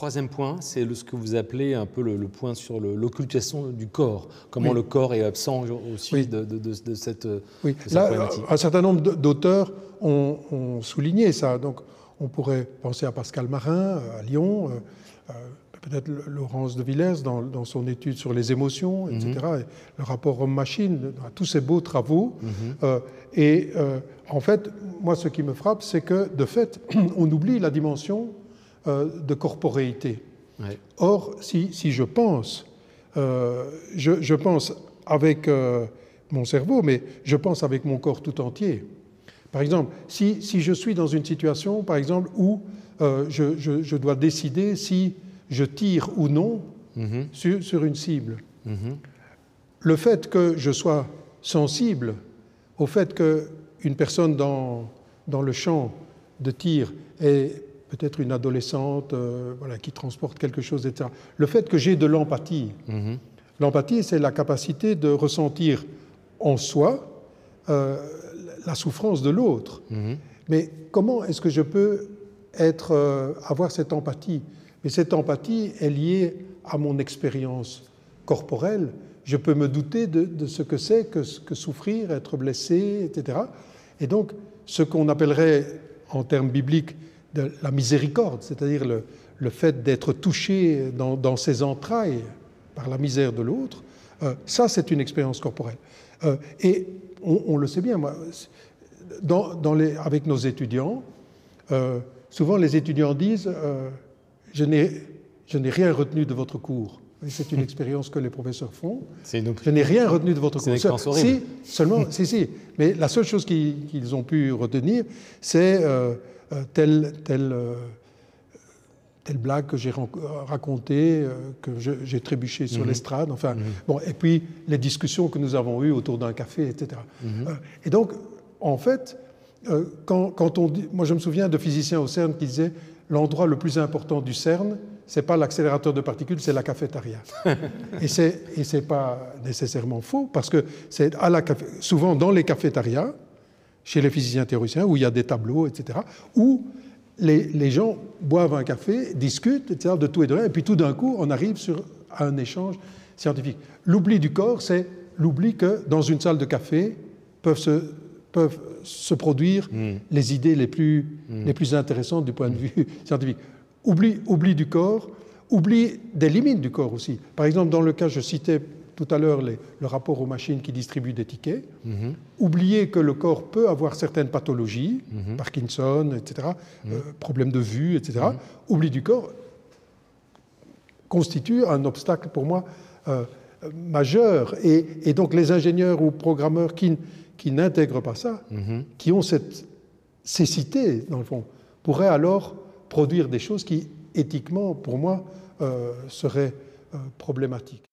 Troisième point, c'est ce que vous appelez un peu le point sur l'occultation du corps. Comment le corps est absent aussi de cette problématique. Un certain nombre d'auteurs ont souligné ça. Donc, on pourrait penser à Pascal Marin, à Lyon, peut-être Laurence de Villers dans son étude sur les émotions, etc., et le rapport homme-machine, tous ces beaux travaux. En fait, moi, ce qui me frappe, c'est que, de fait, on oublie la dimension de corporéité. Ouais. Or, si je pense, je pense avec mon cerveau, mais je pense avec mon corps tout entier. Par exemple, si je suis dans une situation, par exemple, où je dois décider si je tire ou non sur une cible, le fait que je sois sensible au fait qu'une personne dans le champ de tir est peut-être une adolescente qui transporte quelque chose, etc. Le fait que j'ai de l'empathie. L'empathie, c'est la capacité de ressentir en soi la souffrance de l'autre. Mais comment est-ce que je peux avoir cette empathie? Mais cette empathie est liée à mon expérience corporelle. Je peux me douter de ce que c'est que souffrir, être blessé, etc. Et donc, ce qu'on appellerait, en termes bibliques, de la miséricorde, c'est-à-dire le fait d'être touché dans ses entrailles par la misère de l'autre, ça, c'est une expérience corporelle. Et on le sait bien, moi, avec nos étudiants, souvent les étudiants disent je n'ai rien retenu de votre cours. C'est une expérience que les professeurs font. Je n'ai rien retenu de votre cours. C'est une expérience horrible. Si. Mais la seule chose qu'ils ont pu retenir, c'est telle blague que j'ai racontée, que j'ai trébuché sur l'estrade, enfin, bon, et puis les discussions que nous avons eues autour d'un café, etc. Et donc, en fait, quand on dit, moi je me souviens de physiciens au CERN qui disaient l'endroit le plus important du CERN, c'est pas l'accélérateur de particules, c'est la cafétéria. Et c'est pas nécessairement faux, parce que c'est souvent dans les cafétérias, chez les physiciens théoriciens, où il y a des tableaux, etc., où les gens boivent un café, discutent, etc., de tout et de rien, et puis tout d'un coup, on arrive à un échange scientifique. L'oubli du corps, c'est l'oubli que dans une salle de café peuvent se produire les idées les plus intéressantes du point de vue scientifique. Oubli du corps, oubli des limites du corps aussi. Par exemple, dans le cas, je citais tout à l'heure le rapport aux machines qui distribuent des tickets, oublier que le corps peut avoir certaines pathologies, Parkinson, etc., problèmes de vue, etc., oubli du corps constitue un obstacle pour moi majeur. Et donc les ingénieurs ou programmeurs qui n'intègrent pas ça, qui ont cette cécité, dans le fond, pourraient alors produire des choses qui, éthiquement, pour moi, seraient problématiques.